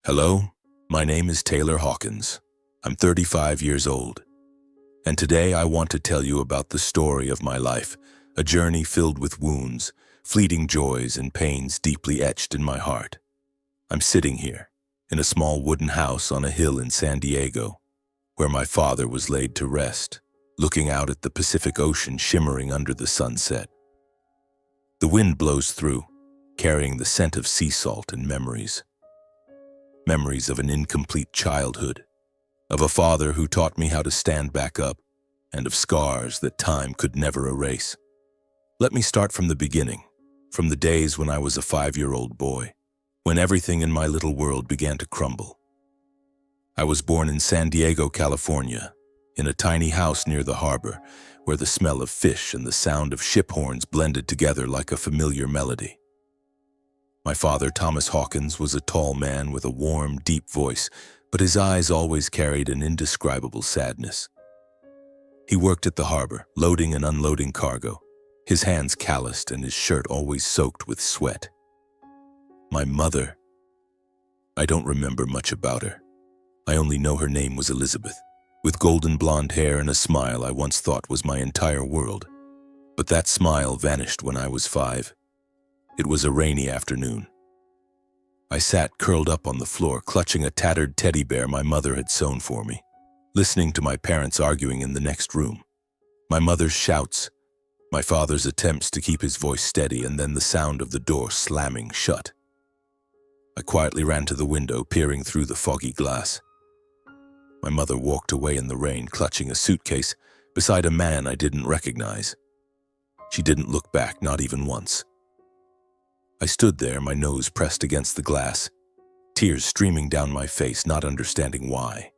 Hello, my name is Taylor Hawkins. I'm 35 years old, and today I want to tell you about the story of my life, a journey filled with wounds, fleeting joys, and pains deeply etched in my heart. I'm sitting here, in a small wooden house on a hill in San Diego, where my father was laid to rest, looking out at the Pacific Ocean shimmering under the sunset. The wind blows through, carrying the scent of sea salt and memories. Memories of an incomplete childhood, of a father who taught me how to stand back up, and of scars that time could never erase. Let me start from the beginning, from the days when I was a 5-year-old boy, when everything in my little world began to crumble. I was born in San Diego, California, in a tiny house near the harbor, where the smell of fish and the sound of ship horns blended together like a familiar melody. My father, Thomas Hawkins, was a tall man with a warm, deep voice, but his eyes always carried an indescribable sadness. He worked at the harbor, loading and unloading cargo, his hands calloused and his shirt always soaked with sweat. My mother, I don't remember much about her. I only know her name was Elizabeth, with golden blonde hair and a smile I once thought was my entire world. But that smile vanished when I was 5. It was a rainy afternoon. I sat curled up on the floor, clutching a tattered teddy bear my mother had sewn for me, listening to my parents arguing in the next room. My mother's shouts, my father's attempts to keep his voice steady, and then the sound of the door slamming shut. I quietly ran to the window, peering through the foggy glass. My mother walked away in the rain, clutching a suitcase beside a man I didn't recognize. She didn't look back, not even once. I stood there, my nose pressed against the glass, tears streaming down my face, not understanding why.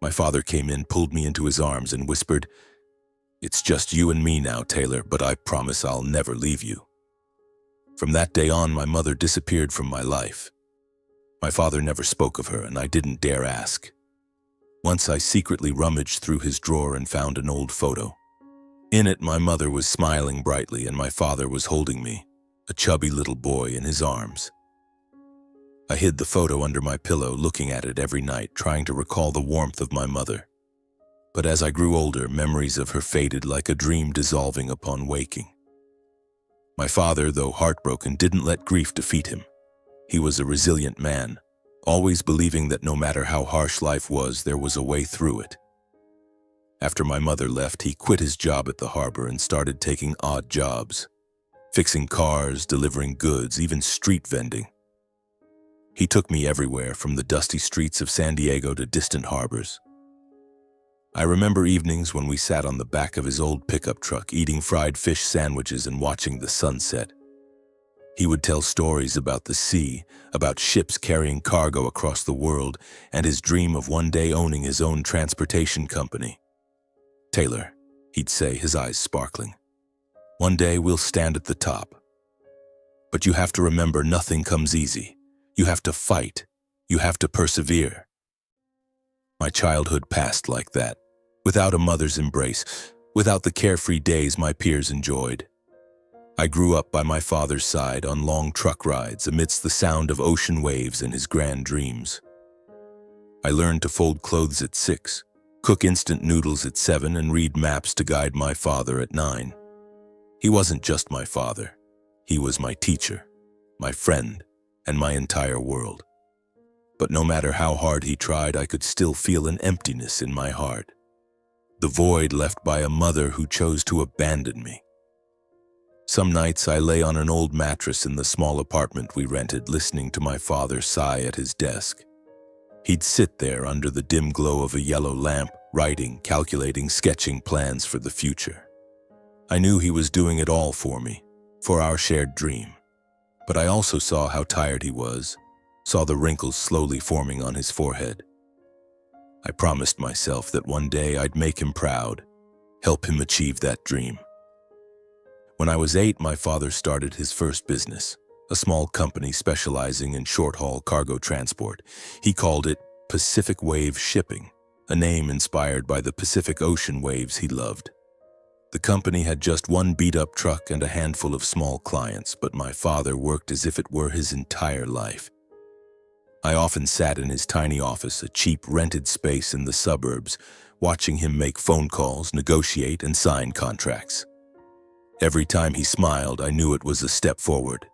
My father came in, pulled me into his arms, and whispered, "It's just you and me now, Taylor, but I promise I'll never leave you." From that day on, my mother disappeared from my life. My father never spoke of her, and I didn't dare ask. Once I secretly rummaged through his drawer and found an old photo. In it, my mother was smiling brightly, and my father was holding me, a chubby little boy, in his arms. I hid the photo under my pillow, looking at it every night, trying to recall the warmth of my mother. But as I grew older, memories of her faded like a dream dissolving upon waking. My father, though heartbroken, didn't let grief defeat him. He was a resilient man, always believing that no matter how harsh life was, there was a way through it. After my mother left, he quit his job at the harbor and started taking odd jobs, fixing cars, delivering goods, even street vending. He took me everywhere, from the dusty streets of San Diego to distant harbors. I remember evenings when we sat on the back of his old pickup truck, eating fried fish sandwiches and watching the sunset. He would tell stories about the sea, about ships carrying cargo across the world, and his dream of one day owning his own transportation company. "Taylor," he'd say, his eyes sparkling, "one day we'll stand at the top. But you have to remember, nothing comes easy. You have to fight. You have to persevere." My childhood passed like that, without a mother's embrace, without the carefree days my peers enjoyed. I grew up by my father's side on long truck rides, amidst the sound of ocean waves and his grand dreams. I learned to fold clothes at 6, cook instant noodles at 7, and read maps to guide my father at 9. He wasn't just my father. He was my teacher, my friend, and my entire world. But no matter how hard he tried, I could still feel an emptiness in my heart. The void left by a mother who chose to abandon me. Some nights I lay on an old mattress in the small apartment we rented, listening to my father sigh at his desk. He'd sit there under the dim glow of a yellow lamp, writing, calculating, sketching plans for the future. I knew he was doing it all for me, for our shared dream. But I also saw how tired he was, saw the wrinkles slowly forming on his forehead. I promised myself that one day I'd make him proud, help him achieve that dream. When I was 8, my father started his first business, a small company specializing in short-haul cargo transport. He called it Pacific Wave Shipping, a name inspired by the Pacific Ocean waves he loved. The company had just one beat-up truck and a handful of small clients, but my father worked as if it were his entire life. I often sat in his tiny office, a cheap rented space in the suburbs, watching him make phone calls, negotiate, and sign contracts. Every time he smiled, I knew it was a step forward.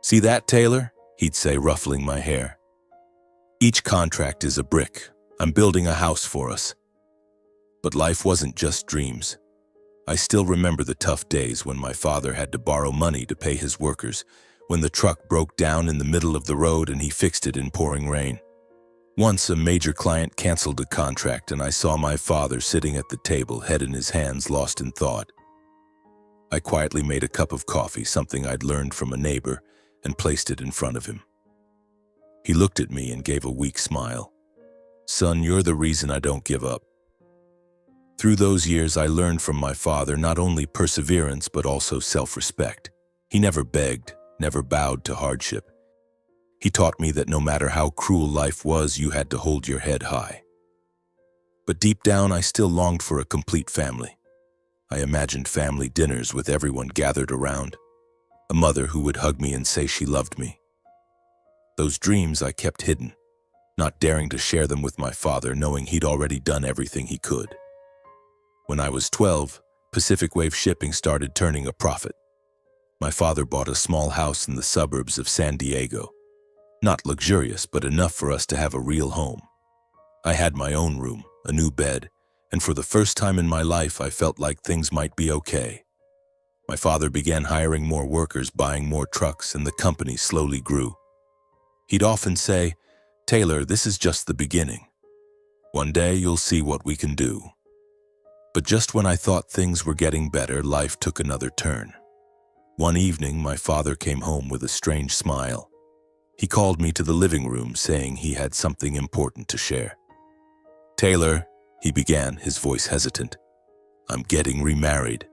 "See that, Taylor?" he'd say, ruffling my hair. "Each contract is a brick. I'm building a house for us." But life wasn't just dreams. I still remember the tough days when my father had to borrow money to pay his workers, when the truck broke down in the middle of the road and he fixed it in pouring rain. Once a major client canceled a contract and I saw my father sitting at the table, head in his hands, lost in thought. I quietly made a cup of coffee, something I'd learned from a neighbor, and placed it in front of him. He looked at me and gave a weak smile. "Son, you're the reason I don't give up." Through those years, I learned from my father not only perseverance but also self-respect. He never begged, never bowed to hardship. He taught me that no matter how cruel life was, you had to hold your head high. But deep down, I still longed for a complete family. I imagined family dinners with everyone gathered around, a mother who would hug me and say she loved me. Those dreams I kept hidden, not daring to share them with my father, knowing he'd already done everything he could. When I was 12, Pacific Wave Shipping started turning a profit. My father bought a small house in the suburbs of San Diego. Not luxurious, but enough for us to have a real home. I had my own room, a new bed, and for the first time in my life, I felt like things might be okay. My father began hiring more workers, buying more trucks, and the company slowly grew. He'd often say, "Taylor, this is just the beginning. One day you'll see what we can do." But just when I thought things were getting better, life took another turn. One evening, my father came home with a strange smile. He called me to the living room, saying he had something important to share. "Taylor," he began, his voice hesitant, "I'm getting remarried."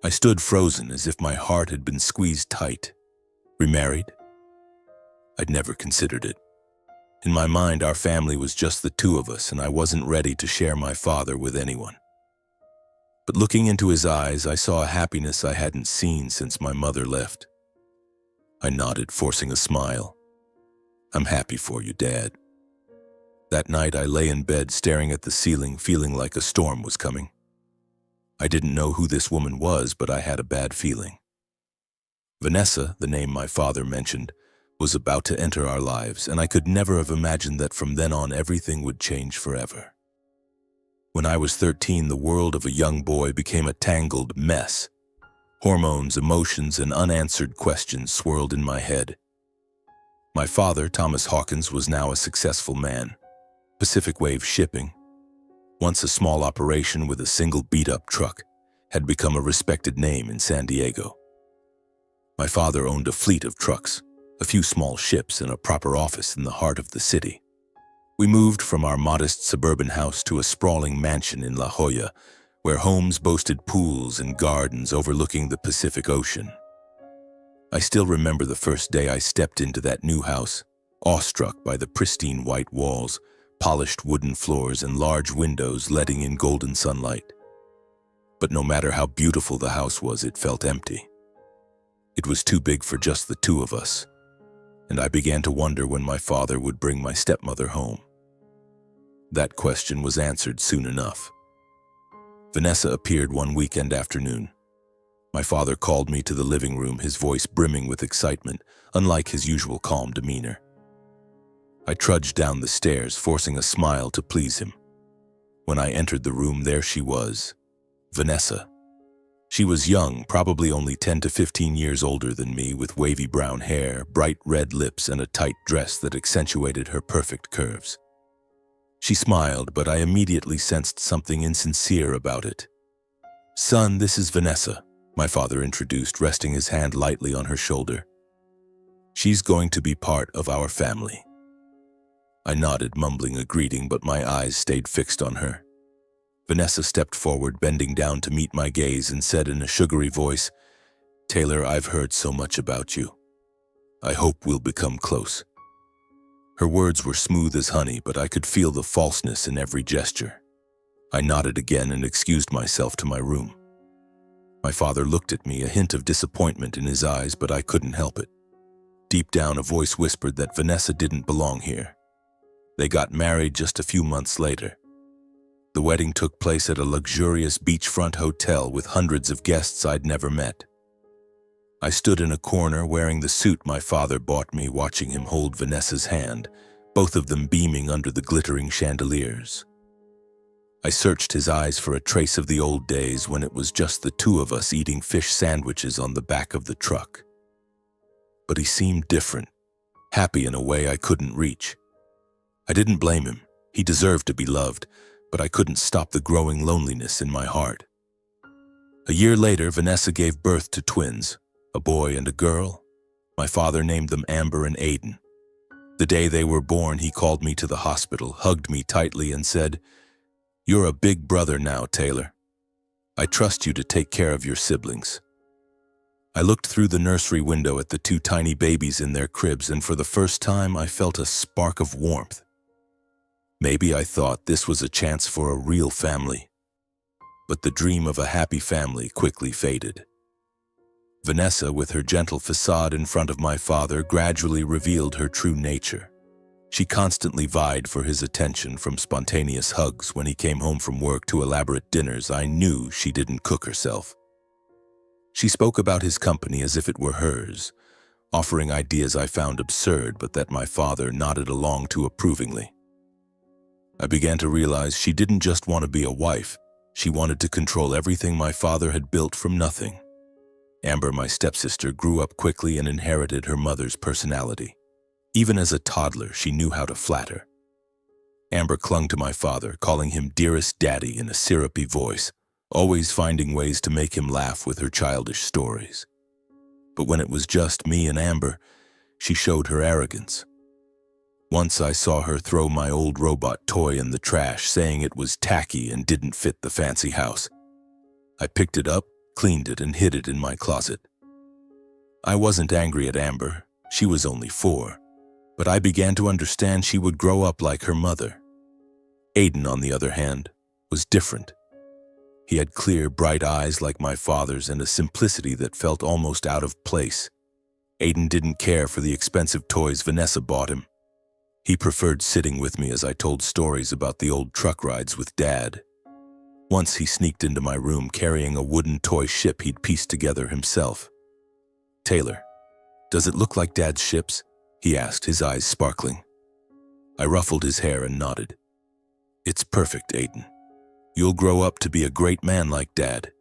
I stood frozen, as if my heart had been squeezed tight. Remarried? I'd never considered it. In my mind, our family was just the two of us, and I wasn't ready to share my father with anyone. But looking into his eyes, I saw a happiness I hadn't seen since my mother left. I nodded, forcing a smile. "I'm happy for you, Dad." That night, I lay in bed, staring at the ceiling, feeling like a storm was coming. I didn't know who this woman was, but I had a bad feeling. Vanessa, the name my father mentioned, was about to enter our lives, and I could never have imagined that from then on everything would change forever. When I was 13, the world of a young boy became a tangled mess. Hormones, emotions, and unanswered questions swirled in my head. My father, Thomas Hawkins, was now a successful man. Pacific Wave Shipping, once a small operation with a single beat-up truck, had become a respected name in San Diego. My father owned a fleet of trucks, a few small ships, and a proper office in the heart of the city. We moved from our modest suburban house to a sprawling mansion in La Jolla, where homes boasted pools and gardens overlooking the Pacific Ocean. I still remember the first day I stepped into that new house, awestruck by the pristine white walls, polished wooden floors, and large windows letting in golden sunlight. But no matter how beautiful the house was, it felt empty. It was too big for just the two of us, and I began to wonder when my father would bring my stepmother home. That question was answered soon enough. Vanessa appeared one weekend afternoon. My father called me to the living room, his voice brimming with excitement, unlike his usual calm demeanor. I trudged down the stairs, forcing a smile to please him. When I entered the room, there she was, Vanessa. She was young, probably only 10 to 15 years older than me, with wavy brown hair, bright red lips, and a tight dress that accentuated her perfect curves. She smiled, but I immediately sensed something insincere about it. "Son, this is Vanessa," my father introduced, resting his hand lightly on her shoulder. "She's going to be part of our family." I nodded, mumbling a greeting, but my eyes stayed fixed on her. Vanessa stepped forward, bending down to meet my gaze, and said in a sugary voice, "Taylor, I've heard so much about you. I hope we'll become close." Her words were smooth as honey, but I could feel the falseness in every gesture. I nodded again and excused myself to my room. My father looked at me, a hint of disappointment in his eyes, but I couldn't help it. Deep down, a voice whispered that Vanessa didn't belong here. They got married just a few months later. The wedding took place at a luxurious beachfront hotel with hundreds of guests I'd never met. I stood in a corner wearing the suit my father bought me, watching him hold Vanessa's hand, both of them beaming under the glittering chandeliers. I searched his eyes for a trace of the old days when it was just the two of us eating fish sandwiches on the back of the truck. But he seemed different, happy in a way I couldn't reach. I didn't blame him. He deserved to be loved, but I couldn't stop the growing loneliness in my heart. A year later, Vanessa gave birth to twins, a boy and a girl. My father named them Amber and Aiden. The day they were born, he called me to the hospital, hugged me tightly, and said, "You're a big brother now, Taylor. I trust you to take care of your siblings." I looked through the nursery window at the two tiny babies in their cribs, and for the first time I felt a spark of warmth. Maybe I thought this was a chance for a real family. But the dream of a happy family quickly faded. Vanessa, with her gentle facade in front of my father, gradually revealed her true nature. She constantly vied for his attention, from spontaneous hugs when he came home from work to elaborate dinners I knew she didn't cook herself. She spoke about his company as if it were hers, offering ideas I found absurd but that my father nodded along to approvingly. I began to realize she didn't just want to be a wife, she wanted to control everything my father had built from nothing. Amber, my stepsister, grew up quickly and inherited her mother's personality. Even as a toddler, she knew how to flatter. Amber clung to my father, calling him dearest daddy in a syrupy voice, always finding ways to make him laugh with her childish stories. But when it was just me and Amber, she showed her arrogance. Once I saw her throw my old robot toy in the trash, saying it was tacky and didn't fit the fancy house. I picked it up, cleaned it, and hid it in my closet. I wasn't angry at Amber. She was only 4. But I began to understand she would grow up like her mother. Aiden, on the other hand, was different. He had clear, bright eyes like my father's and a simplicity that felt almost out of place. Aiden didn't care for the expensive toys Vanessa bought him. He preferred sitting with me as I told stories about the old truck rides with Dad. Once he sneaked into my room carrying a wooden toy ship he'd pieced together himself. "Taylor, does it look like Dad's ships?" he asked, his eyes sparkling. I ruffled his hair and nodded. "It's perfect, Aiden. You'll grow up to be a great man like Dad."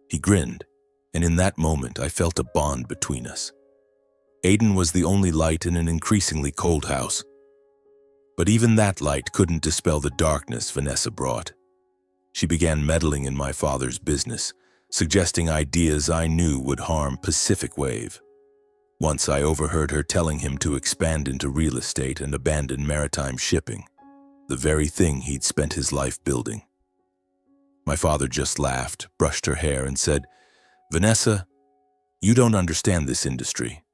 He grinned, and in that moment I felt a bond between us. Aiden was the only light in an increasingly cold house. But even that light couldn't dispel the darkness Vanessa brought. She began meddling in my father's business, suggesting ideas I knew would harm Pacific Wave. Once I overheard her telling him to expand into real estate and abandon maritime shipping, the very thing he'd spent his life building. My father just laughed, brushed her hair, and said, "Vanessa, you don't understand this industry,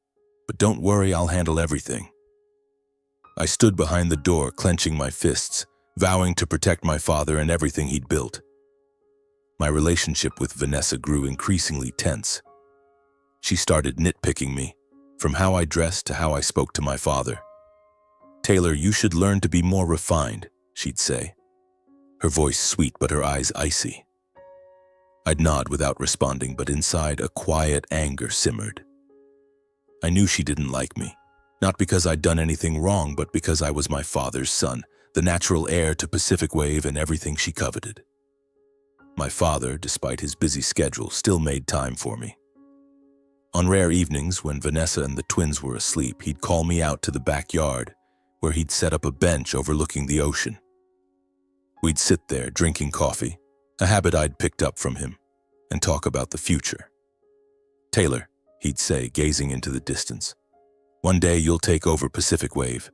but don't worry, I'll handle everything." I stood behind the door, clenching my fists, vowing to protect my father and everything he'd built. My relationship with Vanessa grew increasingly tense. She started nitpicking me, from how I dressed to how I spoke to my father. "Taylor, you should learn to be more refined," she'd say. Her voice sweet, but her eyes icy. I'd nod without responding, but inside a quiet anger simmered. I knew she didn't like me, not because I'd done anything wrong, but because I was my father's son, the natural heir to Pacific Wave and everything she coveted. My father, despite his busy schedule, still made time for me. On rare evenings, when Vanessa and the twins were asleep, he'd call me out to the backyard, where he'd set up a bench overlooking the ocean. We'd sit there drinking coffee, a habit I'd picked up from him, and talk about the future. "Taylor," he'd say, gazing into the distance, "one day you'll take over Pacific Wave.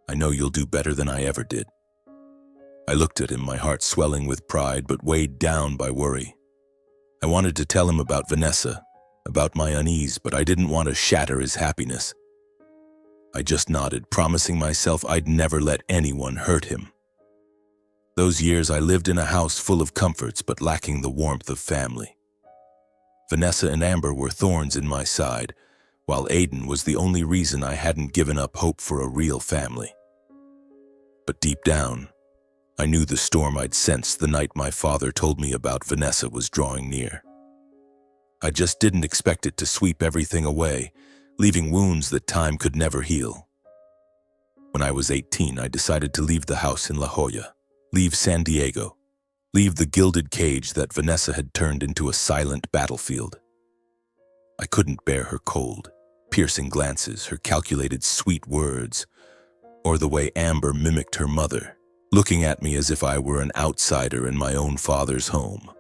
I know you'll do better than I ever did." I looked at him, my heart swelling with pride but weighed down by worry. I wanted to tell him about Vanessa, about my unease, but I didn't want to shatter his happiness. I just nodded, promising myself I'd never let anyone hurt him. Those years I lived in a house full of comforts but lacking the warmth of family. Vanessa and Amber were thorns in my side, while Aiden was the only reason I hadn't given up hope for a real family. But deep down, I knew the storm I'd sensed the night my father told me about Vanessa was drawing near. I just didn't expect it to sweep everything away, leaving wounds that time could never heal. When I was 18, I decided to leave the house in La Jolla, leave San Diego, leave the gilded cage that Vanessa had turned into a silent battlefield. I couldn't bear her cold, piercing glances, her calculated sweet words, or the way Amber mimicked her mother, looking at me as if I were an outsider in my own father's home.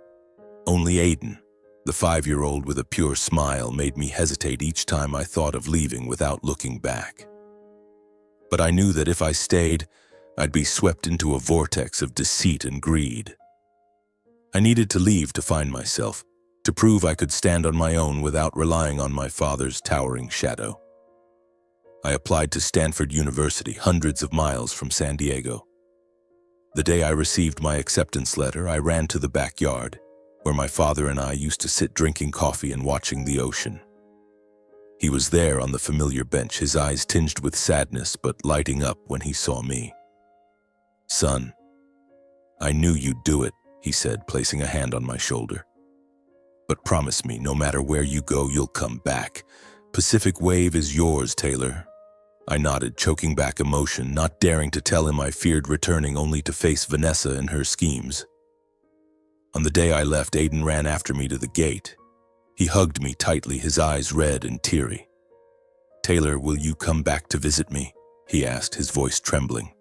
Only Aiden, the 5-year-old with a pure smile, made me hesitate each time I thought of leaving without looking back. But I knew that if I stayed, I'd be swept into a vortex of deceit and greed. I needed to leave to find myself, to prove I could stand on my own without relying on my father's towering shadow. I applied to Stanford University, hundreds of miles from San Diego. The day I received my acceptance letter, I ran to the backyard, where my father and I used to sit drinking coffee and watching the ocean. He was there on the familiar bench, his eyes tinged with sadness but lighting up when he saw me. "Son, I knew you'd do it," he said, placing a hand on my shoulder. "But promise me, no matter where you go, you'll come back. Pacific Wave is yours, Taylor." I nodded, choking back emotion, not daring to tell him I feared returning only to face Vanessa and her schemes. On the day I left, Aiden ran after me to the gate. He hugged me tightly, his eyes red and teary. "Taylor, will you come back to visit me?" he asked, his voice trembling.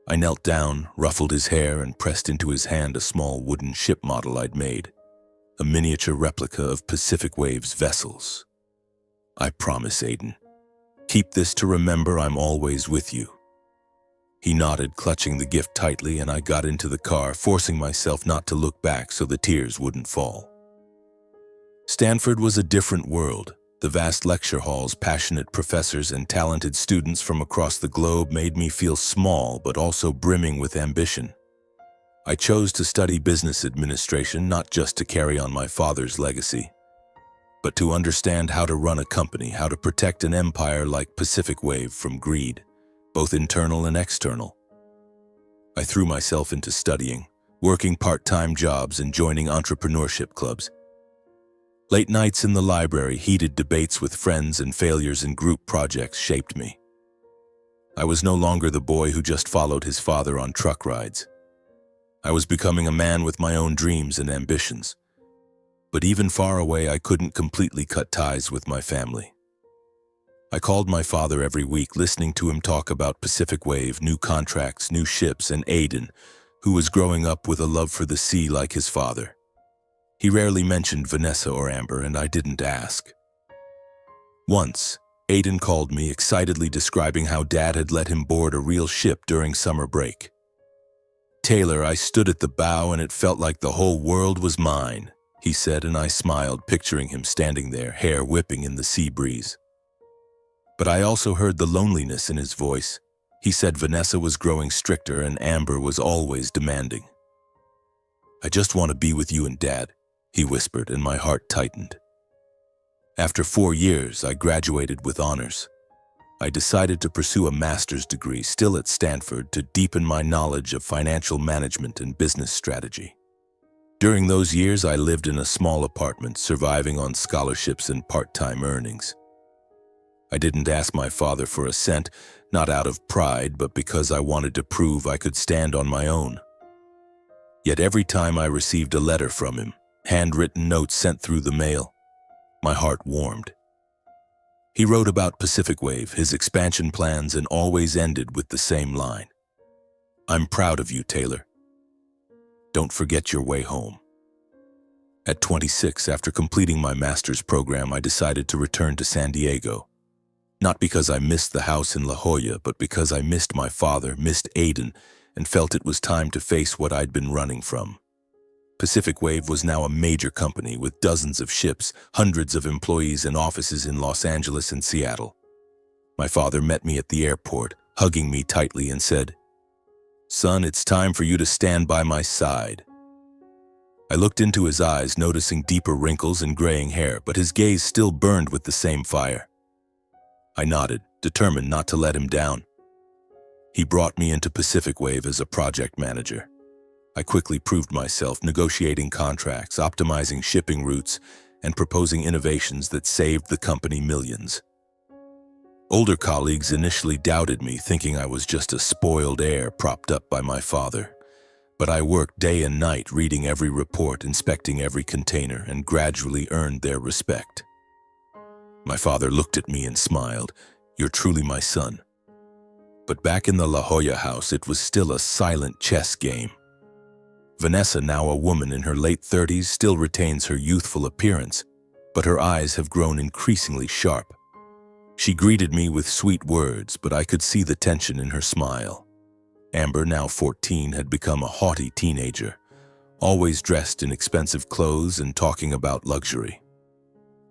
I knelt down, ruffled his hair, and pressed into his hand a small wooden ship model I'd made, a miniature replica of Pacific Wave's vessels. "I promise, Aiden. Keep this to remember I'm always with you." He nodded, clutching the gift tightly, and I got into the car, forcing myself not to look back so the tears wouldn't fall. Stanford was a different world. The vast lecture halls, passionate professors, and talented students from across the globe made me feel small but also brimming with ambition. I chose to study business administration not just to carry on my father's legacy, but to understand how to run a company, how to protect an empire like Pacific Wave from greed, both internal and external. I threw myself into studying, working part-time jobs and joining entrepreneurship clubs. Late nights in the library, heated debates with friends, and failures in group projects shaped me. I was no longer the boy who just followed his father on truck rides. I was becoming a man with my own dreams and ambitions. But even far away, I couldn't completely cut ties with my family. I called my father every week, listening to him talk about Pacific Wave, new contracts, new ships, and Aiden, who was growing up with a love for the sea like his father. He rarely mentioned Vanessa or Amber, and I didn't ask. Once, Aiden called me, excitedly describing how Dad had let him board a real ship during summer break. "Taylor, I stood at the bow and it felt like the whole world was mine," he said, and I smiled, picturing him standing there, hair whipping in the sea breeze. But I also heard the loneliness in his voice. He said Vanessa was growing stricter and Amber was always demanding. "I just want to be with you and Dad," he whispered, and my heart tightened. After 4 years, I graduated with honors. I decided to pursue a master's degree, still at Stanford, to deepen my knowledge of financial management and business strategy. During those years, I lived in a small apartment, surviving on scholarships and part-time earnings. I didn't ask my father for a cent, not out of pride, but because I wanted to prove I could stand on my own. Yet every time I received a letter from him, handwritten notes sent through the mail, my heart warmed. He wrote about Pacific Wave, his expansion plans, and always ended with the same line: "I'm proud of you, Taylor. Don't forget your way home." At 26, after completing my master's program, I decided to return to San Diego. Not because I missed the house in La Jolla, but because I missed my father, missed Aiden, and felt it was time to face what I'd been running from. Pacific Wave was now a major company with dozens of ships, hundreds of employees, and offices in Los Angeles and Seattle. My father met me at the airport, hugging me tightly, and said, "Son, it's time for you to stand by my side." I looked into his eyes, noticing deeper wrinkles and graying hair, but his gaze still burned with the same fire. I nodded, determined not to let him down. He brought me into Pacific Wave as a project manager. I quickly proved myself, negotiating contracts, optimizing shipping routes, and proposing innovations that saved the company millions. Older colleagues initially doubted me, thinking I was just a spoiled heir propped up by my father. But I worked day and night, reading every report, inspecting every container, and gradually earned their respect. My father looked at me and smiled. "You're truly my son." But back in the La Jolla house, it was still a silent chess game. Vanessa, now a woman in her late 30s, still retains her youthful appearance, but her eyes have grown increasingly sharp. She greeted me with sweet words, but I could see the tension in her smile. Amber, now 14, had become a haughty teenager, always dressed in expensive clothes and talking about luxury.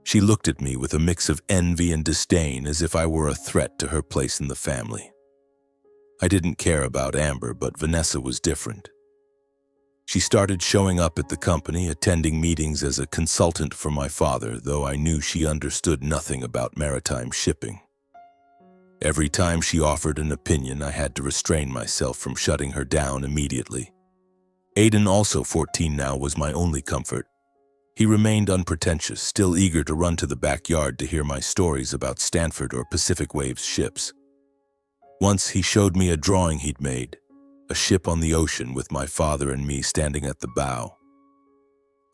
She looked at me with a mix of envy and disdain, as if I were a threat to her place in the family. I didn't care about Amber, but Vanessa was different. She started showing up at the company, attending meetings as a consultant for my father, though I knew she understood nothing about maritime shipping. Every time she offered an opinion, I had to restrain myself from shutting her down immediately. Aiden, also 14 now, was my only comfort. He remained unpretentious, still eager to run to the backyard to hear my stories about Stanford or Pacific Wave's ships. Once he showed me a drawing he'd made, a ship on the ocean with my father and me standing at the bow.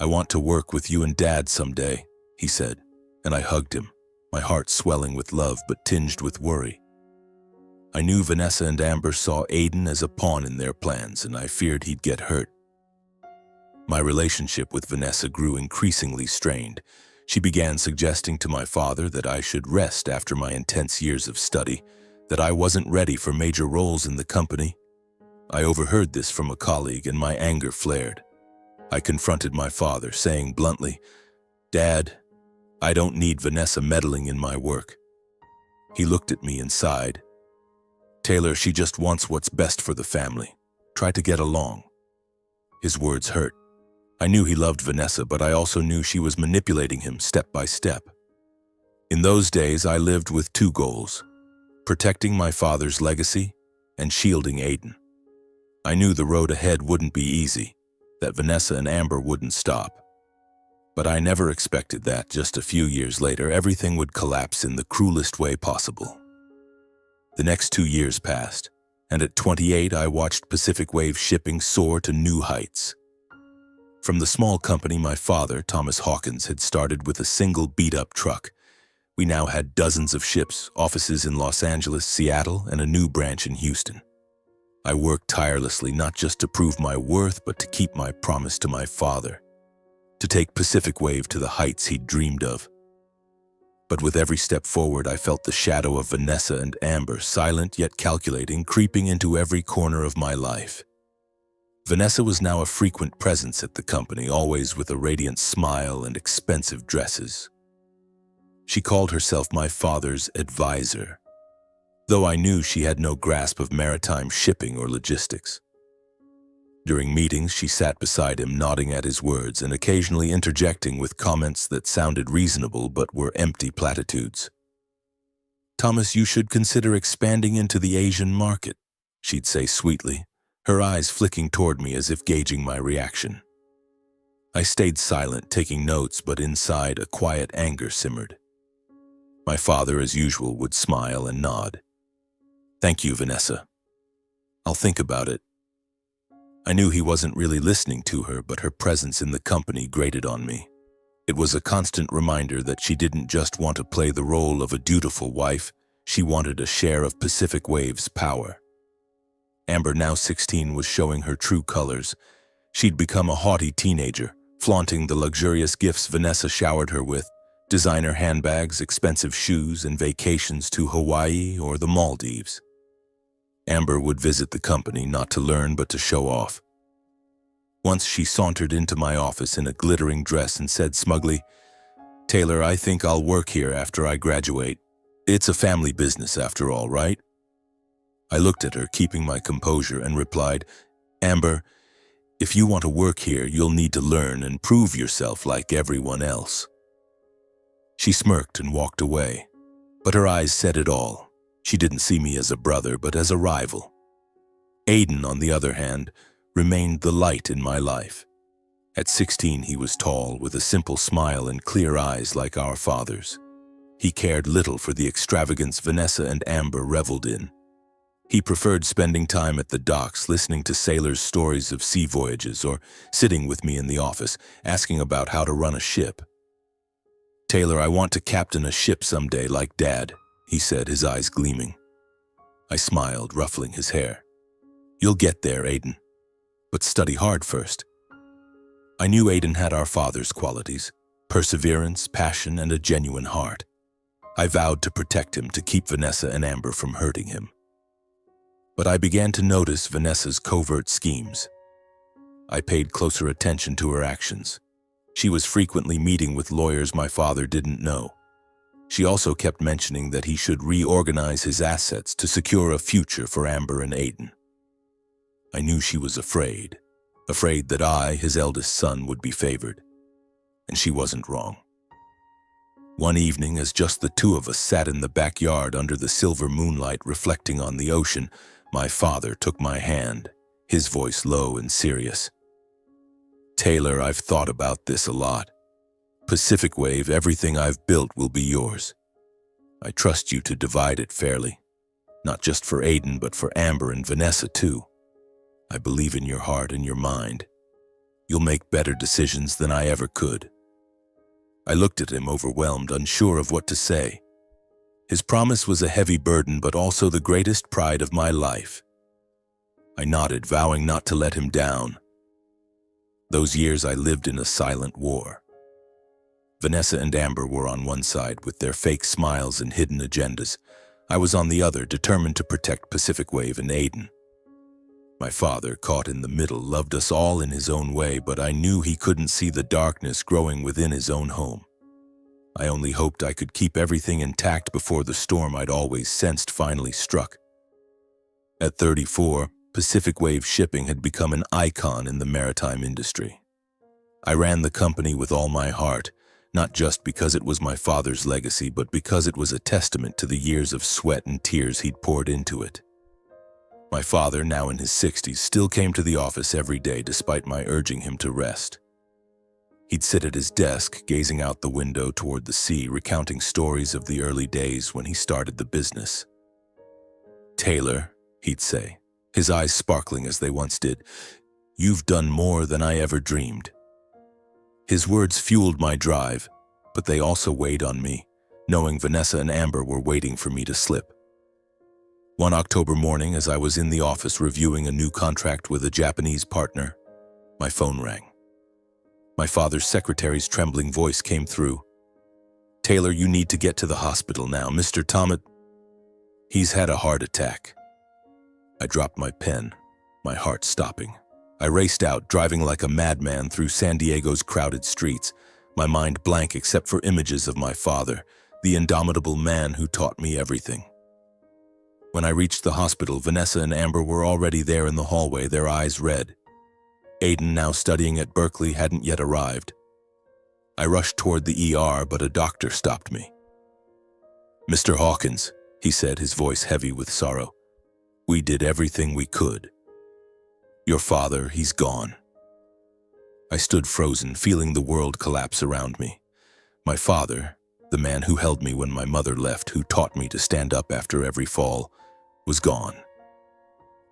"I want to work with you and Dad someday," he said, and I hugged him, my heart swelling with love but tinged with worry. I knew Vanessa and Amber saw Aiden as a pawn in their plans, and I feared he'd get hurt. My relationship with Vanessa grew increasingly strained. She began suggesting to my father that I should rest after my intense years of study, that I wasn't ready for major roles in the company. I overheard this from a colleague, and my anger flared. I confronted my father, saying bluntly, "Dad, I don't need Vanessa meddling in my work." He looked at me and sighed. "Taylor, she just wants what's best for the family. Try to get along." His words hurt. I knew he loved Vanessa, but I also knew she was manipulating him step by step. In those days, I lived with two goals: protecting my father's legacy and shielding Aiden. I knew the road ahead wouldn't be easy, that Vanessa and Amber wouldn't stop. But I never expected that just a few years later, everything would collapse in the cruelest way possible. The next 2 years passed, and at 28, I watched Pacific Wave shipping soar to new heights. From the small company my father, Thomas Hawkins, had started with a single beat-up truck, we now had dozens of ships, offices in Los Angeles, Seattle, and a new branch in Houston. I worked tirelessly, not just to prove my worth, but to keep my promise to my father, to take Pacific Wave to the heights he'd dreamed of. But with every step forward, I felt the shadow of Vanessa and Amber, silent yet calculating, creeping into every corner of my life. Vanessa was now a frequent presence at the company, always with a radiant smile and expensive dresses. She called herself my father's advisor, though I knew she had no grasp of maritime shipping or logistics. During meetings, she sat beside him, nodding at his words and occasionally interjecting with comments that sounded reasonable but were empty platitudes. "Thomas, you should consider expanding into the Asian market," she'd say sweetly, her eyes flicking toward me as if gauging my reaction. I stayed silent, taking notes, but inside a quiet anger simmered. My father, as usual, would smile and nod. "Thank you, Vanessa. I'll think about it." I knew he wasn't really listening to her, but her presence in the company grated on me. It was a constant reminder that she didn't just want to play the role of a dutiful wife, she wanted a share of Pacific Wave's power. Amber, now 16, was showing her true colors. She'd become a haughty teenager, flaunting the luxurious gifts Vanessa showered her with, designer handbags, expensive shoes, and vacations to Hawaii or the Maldives. Amber would visit the company not to learn but to show off. Once she sauntered into my office in a glittering dress and said smugly, "Taylor, I think I'll work here after I graduate. It's a family business after all, right?" I looked at her, keeping my composure, and replied, "Amber, If you want to work here, you'll need to learn and prove yourself like everyone else." She smirked and walked away, but her eyes said it all. She didn't see me as a brother, but as a rival. Aiden, on the other hand, remained the light in my life. At 16, he was tall, with a simple smile and clear eyes like our father's. He cared little for the extravagance Vanessa and Amber reveled in. He preferred spending time at the docks, listening to sailors' stories of sea voyages, or sitting with me in the office, asking about how to run a ship. "Taylor, I want to captain a ship someday like Dad," he said, his eyes gleaming. I smiled, ruffling his hair. "You'll get there, Aiden. But study hard first." I knew Aiden had our father's qualities: perseverance, passion, and a genuine heart. I vowed to protect him, to keep Vanessa and Amber from hurting him. But I began to notice Vanessa's covert schemes. I paid closer attention to her actions. She was frequently meeting with lawyers my father didn't know. She also kept mentioning that he should reorganize his assets to secure a future for Amber and Aiden. I knew she was afraid that I, his eldest son, would be favored. And she wasn't wrong. One evening, as just the two of us sat in the backyard under the silver moonlight reflecting on the ocean, my father took my hand, his voice low and serious. "Taylor, I've thought about this a lot. Pacific Wave, everything I've built will be yours. I trust you to divide it fairly, not just for Aiden, but for Amber and Vanessa too. I believe in your heart and your mind. You'll make better decisions than I ever could." I looked at him, overwhelmed, unsure of what to say. His promise was a heavy burden, but also the greatest pride of my life. I nodded, vowing not to let him down. Those years I lived in a silent war. Vanessa and Amber were on one side with their fake smiles and hidden agendas. I was on the other, determined to protect Pacific Wave and Aiden. My father, caught in the middle, loved us all in his own way, but I knew he couldn't see the darkness growing within his own home. I only hoped I could keep everything intact before the storm I'd always sensed finally struck. At 34, Pacific Wave Shipping had become an icon in the maritime industry. I ran the company with all my heart, not just because it was my father's legacy, but because it was a testament to the years of sweat and tears he'd poured into it. My father, now in his 60s, still came to the office every day despite my urging him to rest. He'd sit at his desk, gazing out the window toward the sea, recounting stories of the early days when he started the business. "Taylor," he'd say, his eyes sparkling as they once did, "you've done more than I ever dreamed." His words fueled my drive, but they also weighed on me, knowing Vanessa and Amber were waiting for me to slip. One October morning, as I was in the office reviewing a new contract with a Japanese partner, my phone rang. My father's secretary's trembling voice came through. "Taylor, you need to get to the hospital now. Mr. Tomet, he's had a heart attack." I dropped my pen, my heart stopping. I raced out, driving like a madman through San Diego's crowded streets, my mind blank except for images of my father, the indomitable man who taught me everything. When I reached the hospital, Vanessa and Amber were already there in the hallway, their eyes red. Aiden, now studying at Berkeley, hadn't yet arrived. I rushed toward the ER, but a doctor stopped me. "Mr. Hawkins," he said, his voice heavy with sorrow, "we did everything we could. Your father, he's gone." I stood frozen, feeling the world collapse around me. My father, the man who held me when my mother left, who taught me to stand up after every fall, was gone.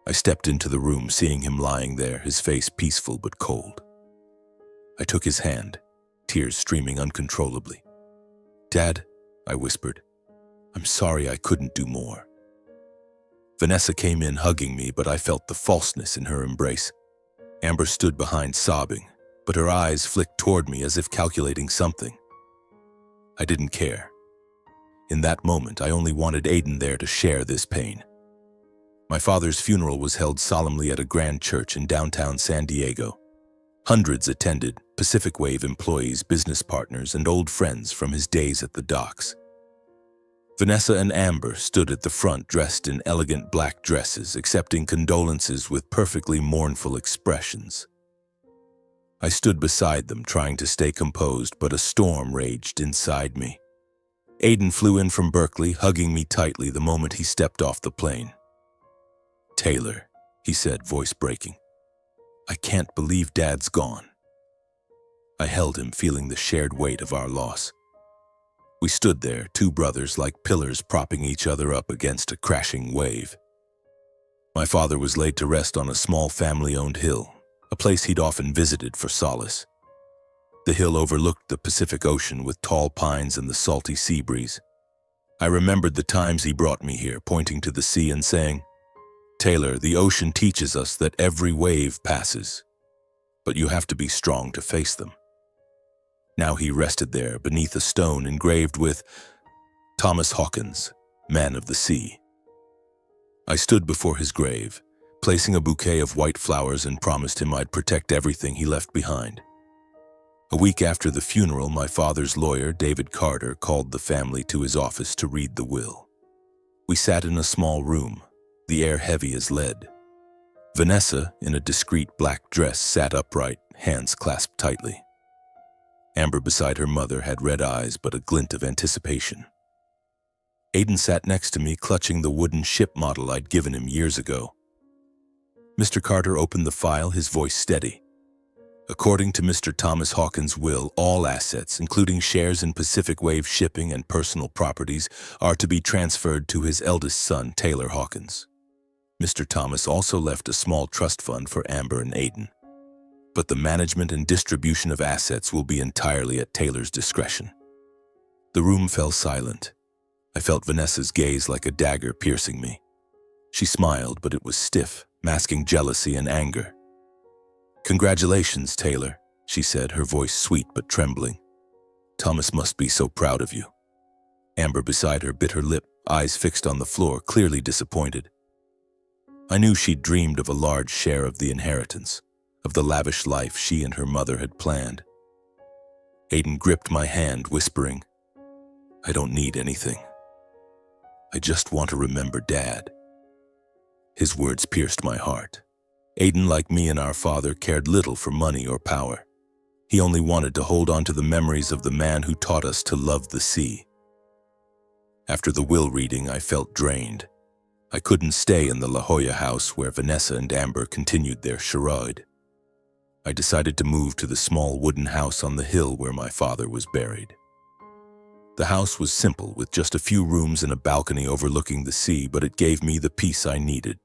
I stepped into the room, seeing him lying there, his face peaceful but cold. I took his hand, tears streaming uncontrollably. "Dad," I whispered, "I'm sorry I couldn't do more." Vanessa came in, hugging me, but I felt the falseness in her embrace. Amber stood behind, sobbing, but her eyes flicked toward me as if calculating something. I didn't care. In that moment, I only wanted Aiden there to share this pain. My father's funeral was held solemnly at a grand church in downtown San Diego. Hundreds attended, Pacific Wave employees, business partners, and old friends from his days at the docks. Vanessa and Amber stood at the front, dressed in elegant black dresses, accepting condolences with perfectly mournful expressions. I stood beside them, trying to stay composed, but a storm raged inside me. Aiden flew in from Berkeley, hugging me tightly the moment he stepped off the plane. "Taylor," he said, voice breaking. "I can't believe Dad's gone." I held him, feeling the shared weight of our loss. We stood there, two brothers like pillars propping each other up against a crashing wave. My father was laid to rest on a small family-owned hill, a place he'd often visited for solace. The hill overlooked the Pacific Ocean with tall pines and the salty sea breeze. I remembered the times he brought me here, pointing to the sea and saying, "Taylor, the ocean teaches us that every wave passes, but you have to be strong to face them." Now he rested there beneath a stone engraved with Thomas Hawkins, Man of the Sea. I stood before his grave, placing a bouquet of white flowers, and promised him I'd protect everything he left behind. A week after the funeral, my father's lawyer, David Carter, called the family to his office to read the will. We sat in a small room, the air heavy as lead. Vanessa, in a discreet black dress, sat upright, hands clasped tightly. Amber, beside her mother, had red eyes but a glint of anticipation. Aiden sat next to me, clutching the wooden ship model I'd given him years ago. Mr. Carter opened the file, his voice steady. "According to Mr. Thomas Hawkins' will, all assets, including shares in Pacific Wave Shipping and personal properties, are to be transferred to his eldest son, Taylor Hawkins. Mr. Thomas also left a small trust fund for Amber and Aiden. But the management and distribution of assets will be entirely at Taylor's discretion." The room fell silent. I felt Vanessa's gaze like a dagger piercing me. She smiled, but it was stiff, masking jealousy and anger. "Congratulations, Taylor," she said, her voice sweet but trembling. "Thomas must be so proud of you." Amber, beside her, bit her lip, eyes fixed on the floor, clearly disappointed. I knew she'd dreamed of a large share of the inheritance, of the lavish life she and her mother had planned. Aiden gripped my hand, whispering, "I don't need anything. I just want to remember Dad." His words pierced my heart. Aiden, like me and our father, cared little for money or power. He only wanted to hold on to the memories of the man who taught us to love the sea. After the will reading, I felt drained. I couldn't stay in the La Jolla house where Vanessa and Amber continued their charade. I decided to move to the small wooden house on the hill where my father was buried. The house was simple, with just a few rooms and a balcony overlooking the sea, but it gave me the peace I needed.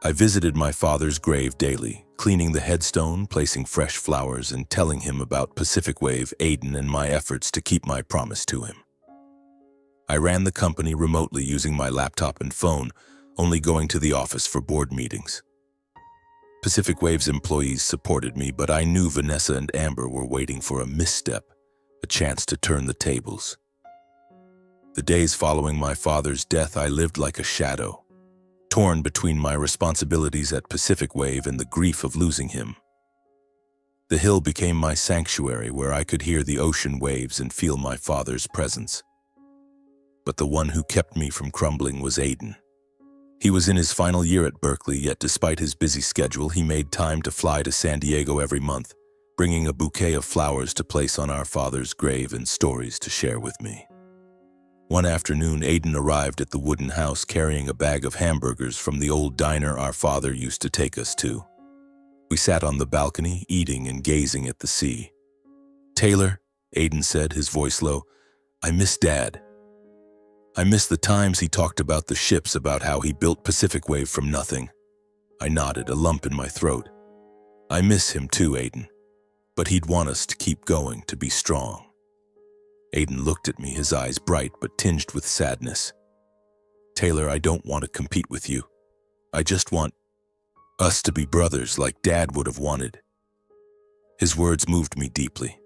I visited my father's grave daily, cleaning the headstone, placing fresh flowers, and telling him about Pacific Wave, Aiden, and my efforts to keep my promise to him. I ran the company remotely using my laptop and phone, only going to the office for board meetings. Pacific Wave's employees supported me, but I knew Vanessa and Amber were waiting for a misstep, a chance to turn the tables. The days following my father's death, I lived like a shadow, torn between my responsibilities at Pacific Wave and the grief of losing him. The hill became my sanctuary, where I could hear the ocean waves and feel my father's presence. But the one who kept me from crumbling was Aiden. He was in his final year at Berkeley, yet despite his busy schedule, he made time to fly to San Diego every month, bringing a bouquet of flowers to place on our father's grave and stories to share with me. One afternoon, Aiden arrived at the wooden house carrying a bag of hamburgers from the old diner our father used to take us to. We sat on the balcony, eating and gazing at the sea. "Taylor," Aiden said, his voice low, "I miss Dad. I miss the times he talked about the ships, about how he built Pacific Wave from nothing." I nodded, a lump in my throat. "I miss him too, Aiden. But he'd want us to keep going, to be strong." Aiden looked at me, his eyes bright but tinged with sadness. "Taylor, I don't want to compete with you. I just want us to be brothers like Dad would have wanted." His words moved me deeply.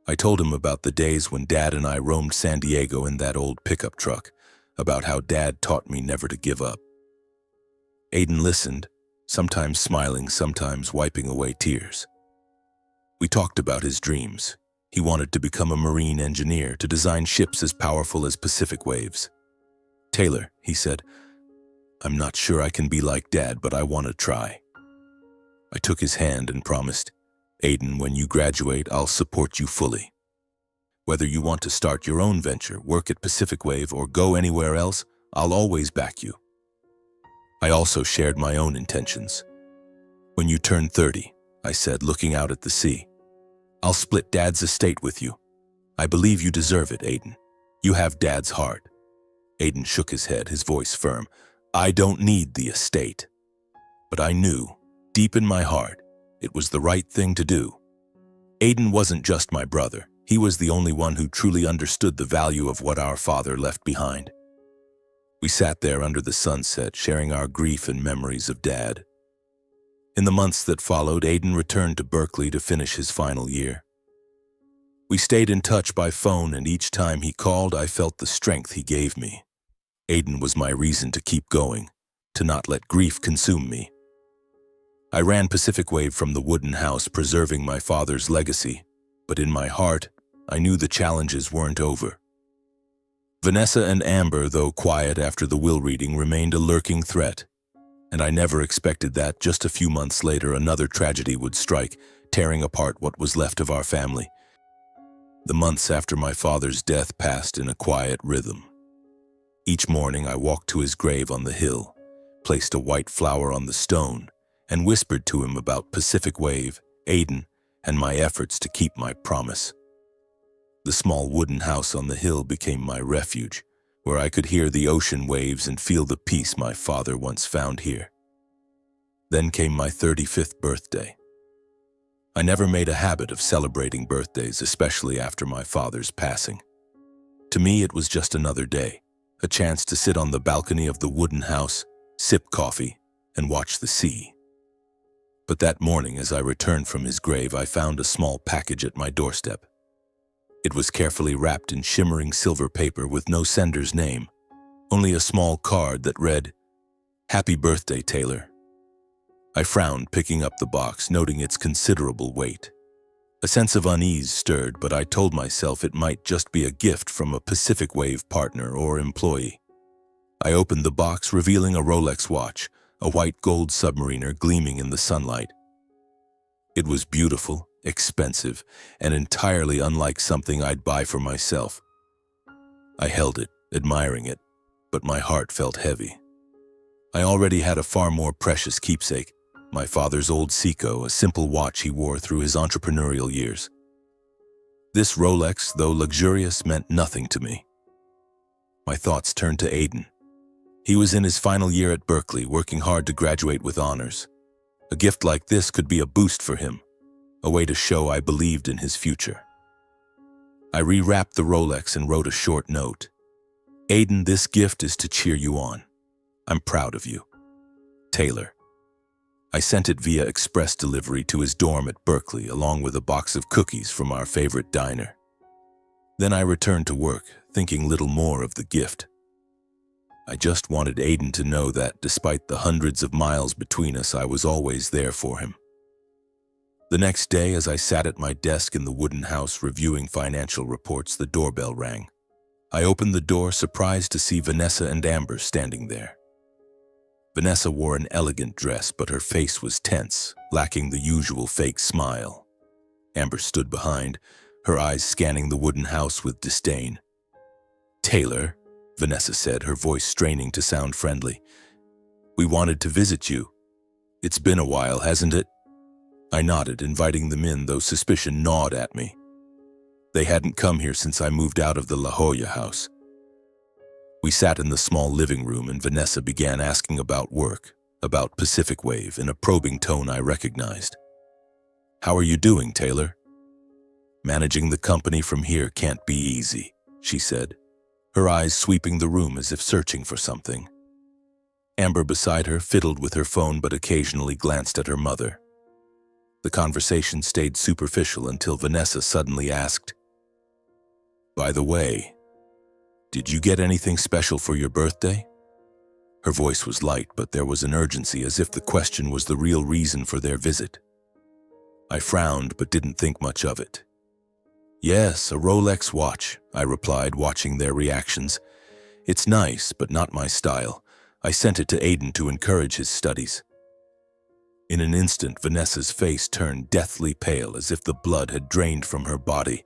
I told him about the days when Dad and I roamed San Diego in that old pickup truck, about how Dad taught me never to give up. Aiden listened, sometimes smiling, sometimes wiping away tears. We talked about his dreams. He wanted to become a marine engineer, to design ships as powerful as Pacific Waves. "Taylor," he said, "I'm not sure I can be like Dad, but I want to try." I took his hand and promised, Aiden, when you graduate, I'll support you fully. Whether you want to start your own venture, work at Pacific Wave, or go anywhere else, I'll always back you. I also shared my own intentions. When you turn 30, I said, looking out at the sea, I'll split Dad's estate with you. I believe you deserve it, Aiden. You have Dad's heart. Aiden shook his head, his voice firm. I don't need the estate. But I knew, deep in my heart, it was the right thing to do. Aiden wasn't just my brother. He was the only one who truly understood the value of what our father left behind. We sat there under the sunset, sharing our grief and memories of Dad. In the months that followed, Aiden returned to Berkeley to finish his final year. We stayed in touch by phone, and each time he called, I felt the strength he gave me. Aiden was my reason to keep going, to not let grief consume me. I ran Pacific Wave from the wooden house, preserving my father's legacy, but in my heart, I knew the challenges weren't over. Vanessa and Amber, though quiet after the will reading, remained a lurking threat, and I never expected that just a few months later another tragedy would strike, tearing apart what was left of our family. The months after my father's death passed in a quiet rhythm. Each morning I walked to his grave on the hill, placed a white flower on the stone, and whispered to him about Pacific Wave, Aiden, and my efforts to keep my promise. The small wooden house on the hill became my refuge, where I could hear the ocean waves and feel the peace my father once found here. Then came my 35th birthday. I never made a habit of celebrating birthdays, especially after my father's passing. To me, it was just another day, a chance to sit on the balcony of the wooden house, sip coffee, and watch the sea. But that morning, as I returned from his grave, I found a small package at my doorstep. It was carefully wrapped in shimmering silver paper with no sender's name, only a small card that read, "Happy birthday, Taylor." I frowned, picking up the box, noting its considerable weight. A sense of unease stirred, but I told myself it might just be a gift from a Pacific Wave partner or employee. I opened the box, revealing a Rolex watch, a white gold submariner gleaming in the sunlight. It was beautiful, expensive, and entirely unlike something I'd buy for myself. I held it, admiring it, but my heart felt heavy. I already had a far more precious keepsake, my father's old Seiko, a simple watch he wore through his entrepreneurial years. This Rolex, though luxurious, meant nothing to me. My thoughts turned to Aiden. He was in his final year at Berkeley, working hard to graduate with honors. A gift like this could be a boost for him, a way to show I believed in his future. I rewrapped the Rolex and wrote a short note. Aiden, this gift is to cheer you on. I'm proud of you. Taylor. I sent it via express delivery to his dorm at Berkeley, along with a box of cookies from our favorite diner. Then I returned to work, thinking little more of the gift. I just wanted Aiden to know that, despite the hundreds of miles between us, I was always there for him. The next day, as I sat at my desk in the wooden house reviewing financial reports, the doorbell rang. I opened the door, surprised to see Vanessa and Amber standing there. Vanessa wore an elegant dress, but her face was tense, lacking the usual fake smile. Amber stood behind, her eyes scanning the wooden house with disdain. Taylor, Vanessa said, her voice straining to sound friendly. We wanted to visit you. It's been a while, hasn't it? I nodded, inviting them in, though suspicion gnawed at me. They hadn't come here since I moved out of the La Jolla house. We sat in the small living room, and Vanessa began asking about work, about Pacific Wave, in a probing tone I recognized. How are you doing, Taylor? Managing the company from here can't be easy, she said, her eyes sweeping the room as if searching for something. Amber beside her fiddled with her phone but occasionally glanced at her mother. The conversation stayed superficial until Vanessa suddenly asked, By the way, did you get anything special for your birthday? Her voice was light, but there was an urgency, as if the question was the real reason for their visit. I frowned but didn't think much of it. Yes, a Rolex watch, I replied, watching their reactions. It's nice, but not my style. I sent it to Aiden to encourage his studies. In an instant, Vanessa's face turned deathly pale as if the blood had drained from her body.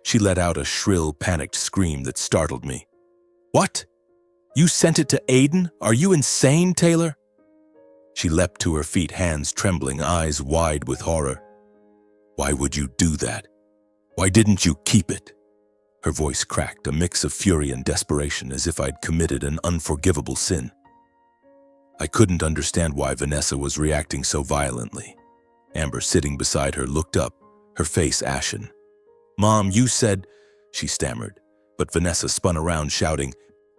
She let out a shrill, panicked scream that startled me. "What? You sent it to Aiden? Are you insane, Taylor?" She leapt to her feet, hands trembling, eyes wide with horror. "Why would you do that? Why didn't you keep it?" Her voice cracked, a mix of fury and desperation, as if I'd committed an unforgivable sin. I couldn't understand why Vanessa was reacting so violently. Amber, sitting beside her, looked up, her face ashen. "Mom, you said—" she stammered, but Vanessa spun around, shouting,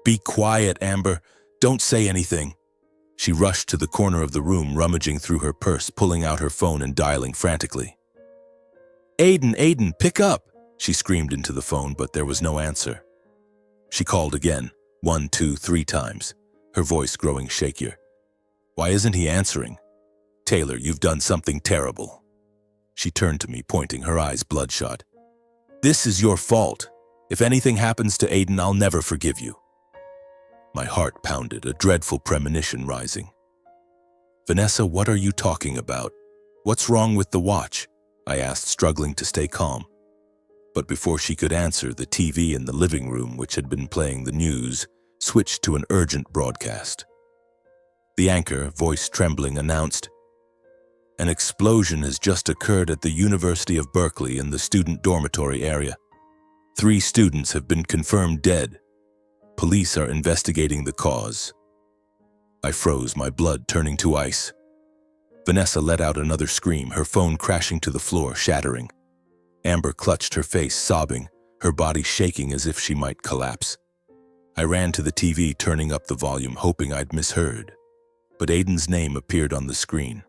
"Be quiet, Amber. Don't say anything." She rushed to the corner of the room, rummaging through her purse, pulling out her phone and dialing frantically. Aiden, pick up!" she screamed into the phone, but there was no answer. She called again, 1, 2, 3 times, her voice growing shakier. "Why isn't he answering? Taylor, you've done something terrible." She turned to me, pointing, her eyes bloodshot. "This is your fault. If anything happens to Aiden, I'll never forgive you." My heart pounded, a dreadful premonition rising. "Vanessa, what are you talking about? What's wrong with the watch?" I asked, struggling to stay calm. But before she could answer, the TV in the living room, which had been playing the news, switched to an urgent broadcast. The anchor, voice trembling, announced, "An explosion has just occurred at the University of Berkeley in the student dormitory area. 3 students have been confirmed dead. Police are investigating the cause." I froze, my blood turning to ice. Vanessa let out another scream, her phone crashing to the floor, shattering. Amber clutched her face, sobbing, her body shaking as if she might collapse. I ran to the TV, turning up the volume, hoping I'd misheard. But Aiden's name appeared on the screen,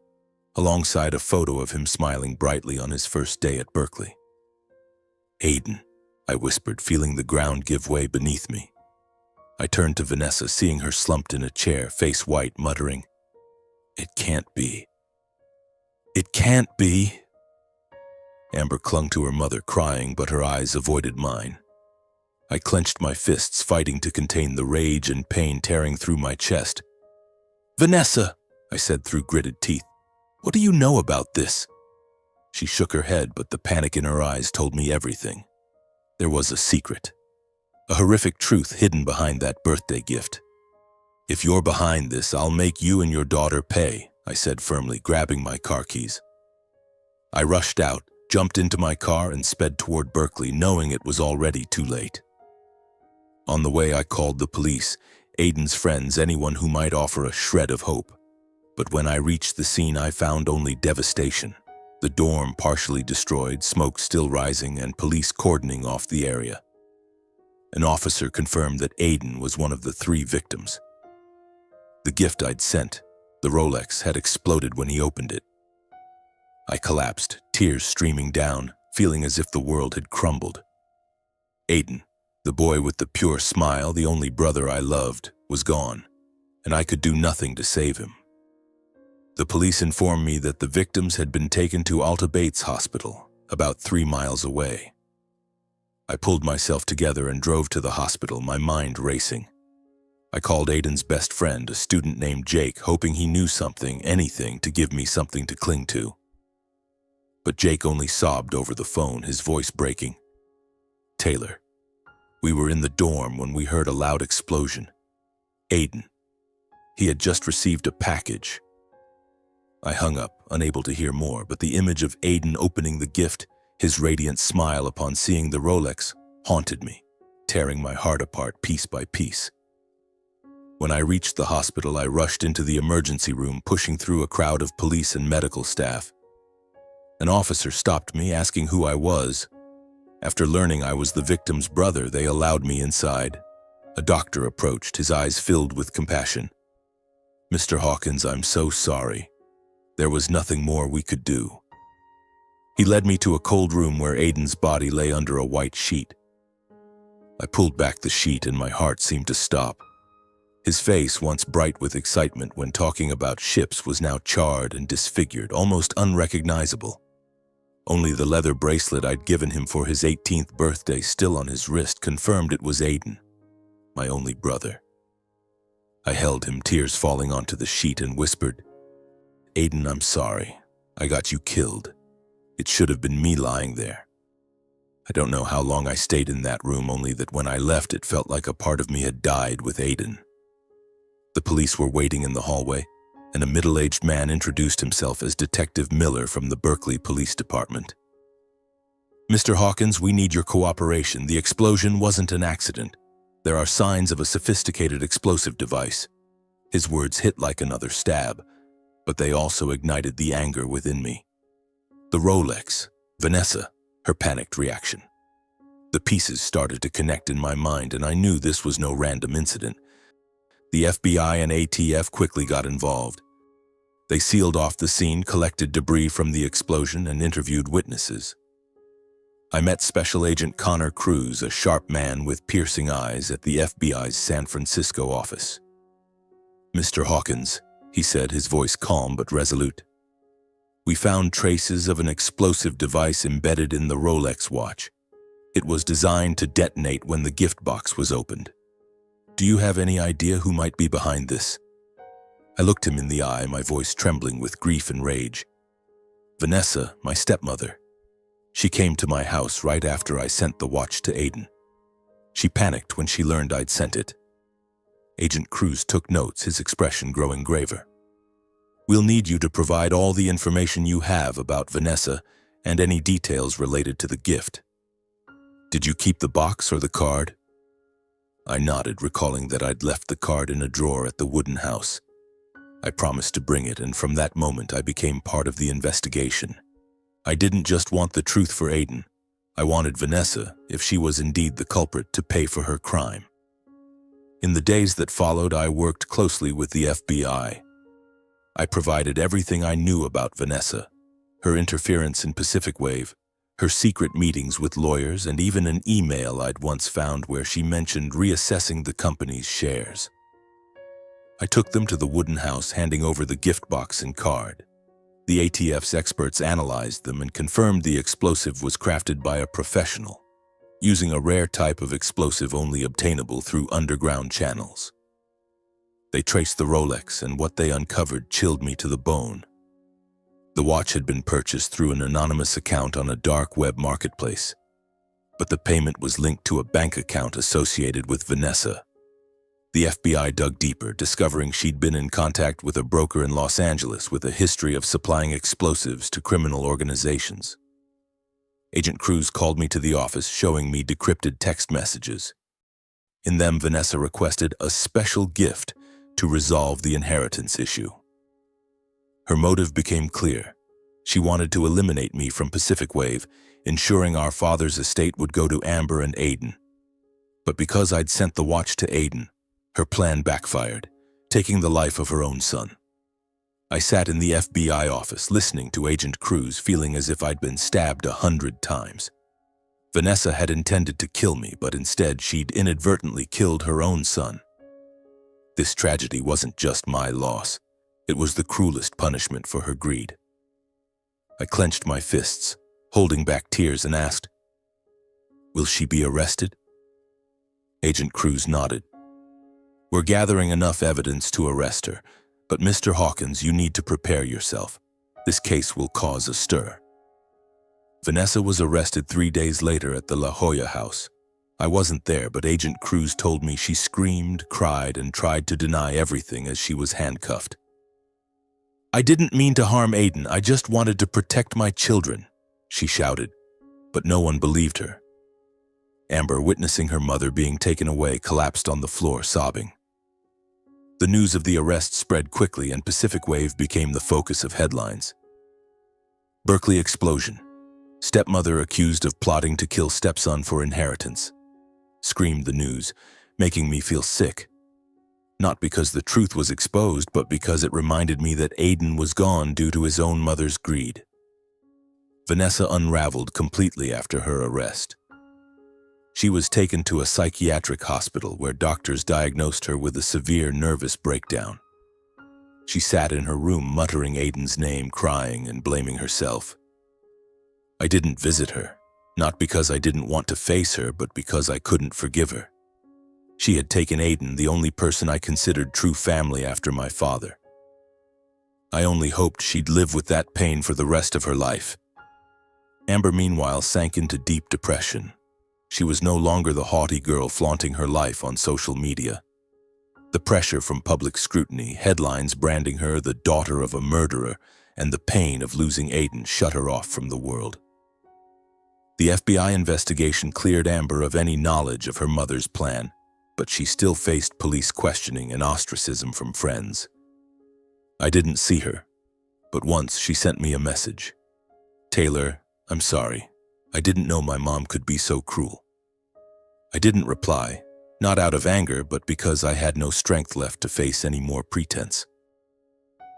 alongside a photo of him smiling brightly on his first day at Berkeley. "Aiden," I whispered, feeling the ground give way beneath me. I turned to Vanessa, seeing her slumped in a chair, face white, muttering, "It can't be. It can't be." Amber clung to her mother, crying, but her eyes avoided mine. I clenched my fists, fighting to contain the rage and pain tearing through my chest. "Vanessa," I said through gritted teeth, "what do you know about this?" She shook her head, but the panic in her eyes told me everything. There was a secret, a horrific truth hidden behind that birthday gift. "If you're behind this, I'll make you and your daughter pay," I said firmly, grabbing my car keys. I rushed out, jumped into my car, and sped toward Berkeley, knowing it was already too late. On the way, I called the police, Aiden's friends, anyone who might offer a shred of hope. But when I reached the scene, I found only devastation. The dorm partially destroyed, smoke still rising, and police cordoning off the area. An officer confirmed that Aiden was one of the 3 victims. The gift I'd sent, the Rolex, had exploded when he opened it. I collapsed, tears streaming down, feeling as if the world had crumbled. Aiden, the boy with the pure smile, the only brother I loved, was gone, and I could do nothing to save him. The police informed me that the victims had been taken to Alta Bates Hospital, about 3 miles away. I pulled myself together and drove to the hospital, my mind racing. I called Aiden's best friend, a student named Jake, hoping he knew something, anything, to give me something to cling to. But Jake only sobbed over the phone, his voice breaking. "Taylor, we were in the dorm when we heard a loud explosion. Aiden, he had just received a package." I hung up, unable to hear more, but the image of Aiden opening the gift, his radiant smile upon seeing the Rolex, haunted me, tearing my heart apart piece by piece. When I reached the hospital, I rushed into the emergency room, pushing through a crowd of police and medical staff. An officer stopped me, asking who I was. After learning I was the victim's brother, they allowed me inside. A doctor approached, his eyes filled with compassion. "Mr. Hawkins, I'm so sorry. There was nothing more we could do." He led me to a cold room where Aiden's body lay under a white sheet. I pulled back the sheet and my heart seemed to stop. His face, once bright with excitement when talking about ships, was now charred and disfigured, almost unrecognizable. Only the leather bracelet I'd given him for his 18th birthday, still on his wrist, confirmed it was Aiden, my only brother. I held him, tears falling onto the sheet, and whispered, Aiden, I'm sorry. I got you killed. It should have been me lying there. I don't know how long I stayed in that room, only that when I left it felt like a part of me had died with Aiden. The police were waiting in the hallway, and a middle-aged man introduced himself as Detective Miller from the Berkeley Police Department. Mr. Hawkins, we need your cooperation. The explosion wasn't an accident. There are signs of a sophisticated explosive device. His words hit like another stab, but they also ignited the anger within me. The Rolex, Vanessa, her panicked reaction. The pieces started to connect in my mind, and I knew this was no random incident. The FBI and ATF quickly got involved. They sealed off the scene, collected debris from the explosion, and interviewed witnesses. I met Special Agent Connor Cruz, a sharp man with piercing eyes, at the FBI's San Francisco office. "Mr. Hawkins," he said, his voice calm but resolute. "We found traces of an explosive device embedded in the Rolex watch. It was designed to detonate when the gift box was opened. Do you have any idea who might be behind this?" I looked him in the eye, my voice trembling with grief and rage. "Vanessa, my stepmother. She came to my house right after I sent the watch to Aiden. She panicked when she learned I'd sent it." Agent Cruz took notes, his expression growing graver. "We'll need you to provide all the information you have about Vanessa and any details related to the gift. Did you keep the box or the card?" I nodded, recalling that I'd left the card in a drawer at the wooden house. I promised to bring it, and from that moment I became part of the investigation. I didn't just want the truth for Aiden. I wanted Vanessa, if she was indeed the culprit, to pay for her crime. In the days that followed, I worked closely with the FBI. I provided everything I knew about Vanessa, her interference in Pacific Wave, her secret meetings with lawyers, and even an email I'd once found where she mentioned reassessing the company's shares. I took them to the wooden house, handing over the gift box and card. The ATF's experts analyzed them and confirmed the explosive was crafted by a professional, using a rare type of explosive only obtainable through underground channels. They traced the Rolex, and what they uncovered chilled me to the bone. The watch had been purchased through an anonymous account on a dark web marketplace, but the payment was linked to a bank account associated with Vanessa. The FBI dug deeper, discovering she'd been in contact with a broker in Los Angeles with a history of supplying explosives to criminal organizations. Agent Cruz called me to the office, showing me decrypted text messages. In them, Vanessa requested a special gift to resolve the inheritance issue. Her motive became clear. She wanted to eliminate me from Pacific Wave, ensuring our father's estate would go to Amber and Aiden. But because I'd sent the watch to Aiden, her plan backfired, taking the life of her own son. I sat in the FBI office, listening to Agent Cruz, feeling as if I'd been stabbed 100 times. Vanessa had intended to kill me, but instead she'd inadvertently killed her own son. This tragedy wasn't just my loss. It was the cruelest punishment for her greed. I clenched my fists, holding back tears, and asked, "Will she be arrested?" Agent Cruz nodded. "We're gathering enough evidence to arrest her, but Mr. Hawkins, you need to prepare yourself. This case will cause a stir." Vanessa was arrested 3 days later at the La Jolla house. I wasn't there, but Agent Cruz told me she screamed, cried, and tried to deny everything as she was handcuffed. "I didn't mean to harm Aiden, I just wanted to protect my children," she shouted, but no one believed her. Amber, witnessing her mother being taken away, collapsed on the floor, sobbing. The news of the arrest spread quickly, and Pacific Wave became the focus of headlines. Berkeley explosion. Stepmother accused of plotting to kill stepson for inheritance, screamed the news, making me feel sick. Not because the truth was exposed, but because it reminded me that Aiden was gone due to his own mother's greed. Vanessa unraveled completely after her arrest. She was taken to a psychiatric hospital where doctors diagnosed her with a severe nervous breakdown. She sat in her room muttering Aiden's name, crying and blaming herself. I didn't visit her, not because I didn't want to face her, but because I couldn't forgive her. She had taken Aiden, the only person I considered true family after my father. I only hoped she'd live with that pain for the rest of her life. Amber, meanwhile, sank into deep depression. She was no longer the haughty girl flaunting her life on social media. The pressure from public scrutiny, headlines branding her the daughter of a murderer, and the pain of losing Aiden shut her off from the world. The FBI investigation cleared Amber of any knowledge of her mother's plan, but she still faced police questioning and ostracism from friends. I didn't see her, but once she sent me a message. "Taylor, I'm sorry. I didn't know my mom could be so cruel." I didn't reply, not out of anger, but because I had no strength left to face any more pretense.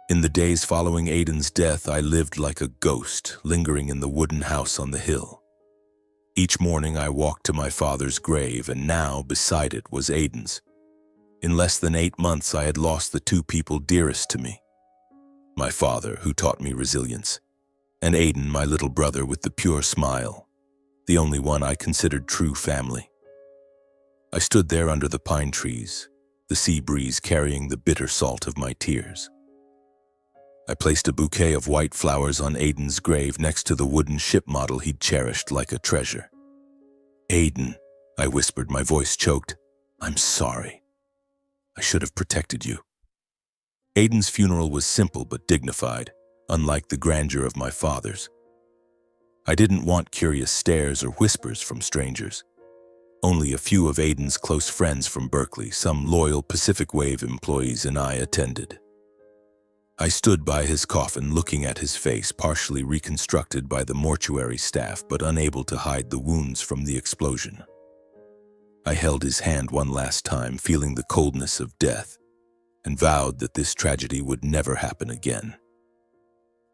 In the days following Aiden's death, I lived like a ghost, lingering in the wooden house on the hill. Each morning I walked to my father's grave, and now beside it was Aiden's. In less than 8 months, I had lost the two people dearest to me. My father, who taught me resilience, and Aiden, my little brother with the pure smile, the only one I considered true family. I stood there under the pine trees, the sea breeze carrying the bitter salt of my tears. I placed a bouquet of white flowers on Aiden's grave next to the wooden ship model he'd cherished like a treasure. "Aiden," I whispered, my voice choked, "I'm sorry. I should have protected you." Aiden's funeral was simple but dignified, unlike the grandeur of my father's. I didn't want curious stares or whispers from strangers. Only a few of Aiden's close friends from Berkeley, some loyal Pacific Wave employees, and I attended. I stood by his coffin, looking at his face, partially reconstructed by the mortuary staff, but unable to hide the wounds from the explosion. I held his hand one last time, feeling the coldness of death, and vowed that this tragedy would never happen again.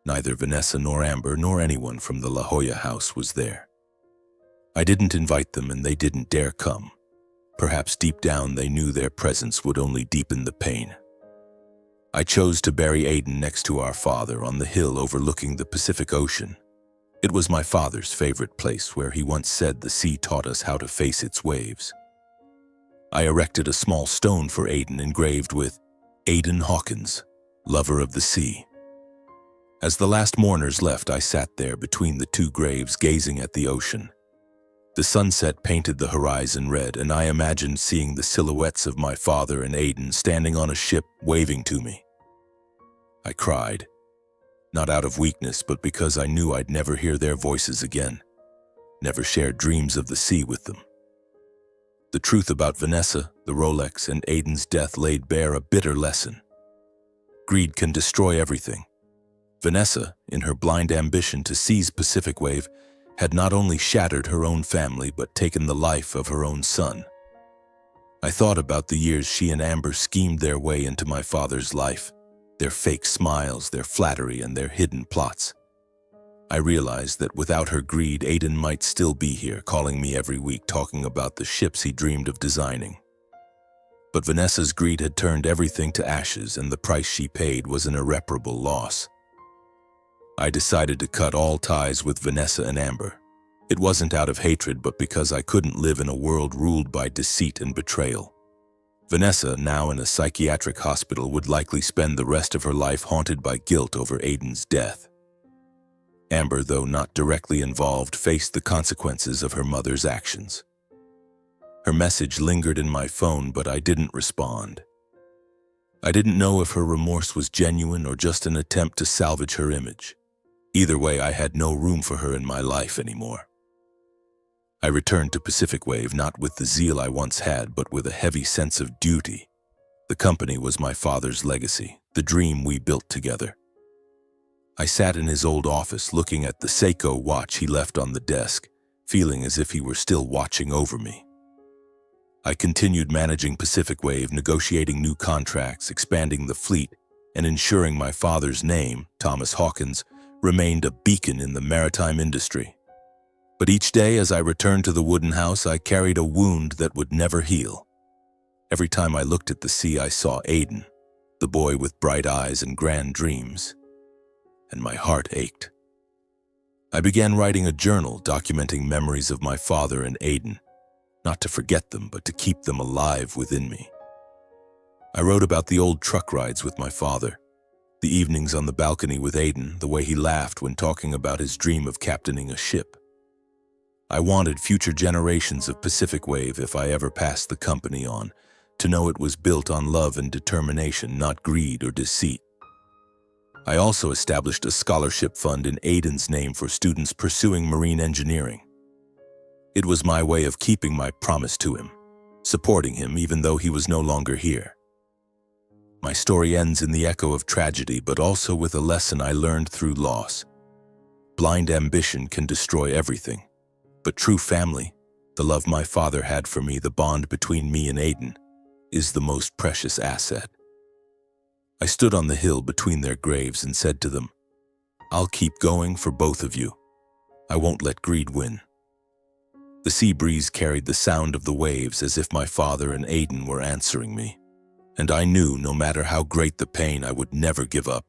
Neither Vanessa nor Amber nor anyone from the La Jolla house was there. I didn't invite them, and they didn't dare come. Perhaps deep down they knew their presence would only deepen the pain. I chose to bury Aiden next to our father on the hill overlooking the Pacific Ocean. It was my father's favorite place, where he once said the sea taught us how to face its waves. I erected a small stone for Aiden engraved with "Aiden Hawkins, lover of the sea." As the last mourners left, I sat there between the two graves, gazing at the ocean. The sunset painted the horizon red, and I imagined seeing the silhouettes of my father and Aiden standing on a ship, waving to me. I cried, not out of weakness, but because I knew I'd never hear their voices again, never share dreams of the sea with them. The truth about Vanessa, the Rolex, and Aiden's death laid bare a bitter lesson. Greed can destroy everything. Vanessa, in her blind ambition to seize Pacific Wave, had not only shattered her own family, but taken the life of her own son. I thought about the years she and Amber schemed their way into my father's life, their fake smiles, their flattery, and their hidden plots. I realized that without her greed, Aiden might still be here, calling me every week, talking about the ships he dreamed of designing. But Vanessa's greed had turned everything to ashes, and the price she paid was an irreparable loss. I decided to cut all ties with Vanessa and Amber. It wasn't out of hatred, but because I couldn't live in a world ruled by deceit and betrayal. Vanessa, now in a psychiatric hospital, would likely spend the rest of her life haunted by guilt over Aiden's death. Amber, though not directly involved, faced the consequences of her mother's actions. Her message lingered in my phone, but I didn't respond. I didn't know if her remorse was genuine or just an attempt to salvage her image. Either way, I had no room for her in my life anymore. I returned to Pacific Wave, not with the zeal I once had, but with a heavy sense of duty. The company was my father's legacy, the dream we built together. I sat in his old office, looking at the Seiko watch he left on the desk, feeling as if he were still watching over me. I continued managing Pacific Wave, negotiating new contracts, expanding the fleet, and ensuring my father's name, Thomas Hawkins, remained a beacon in the maritime industry. But each day as I returned to the wooden house, I carried a wound that would never heal. Every time I looked at the sea, I saw Aiden, the boy with bright eyes and grand dreams, and my heart ached. I began writing a journal documenting memories of my father and Aiden, not to forget them, but to keep them alive within me. I wrote about the old truck rides with my father, The evenings on the balcony with Aiden, the way he laughed when talking about his dream of captaining a ship. I wanted future generations of Pacific Wave, if I ever passed the company on, to know it was built on love and determination, not greed or deceit. I also established a scholarship fund in Aiden's name for students pursuing marine engineering. It was my way of keeping my promise to him, supporting him even though he was no longer here. My story ends in the echo of tragedy, but also with a lesson I learned through loss. Blind ambition can destroy everything, but true family, the love my father had for me, the bond between me and Aiden, is the most precious asset. I stood on the hill between their graves and said to them, "I'll keep going for both of you. I won't let greed win." The sea breeze carried the sound of the waves as if my father and Aiden were answering me, and I knew no matter how great the pain, I would never give up.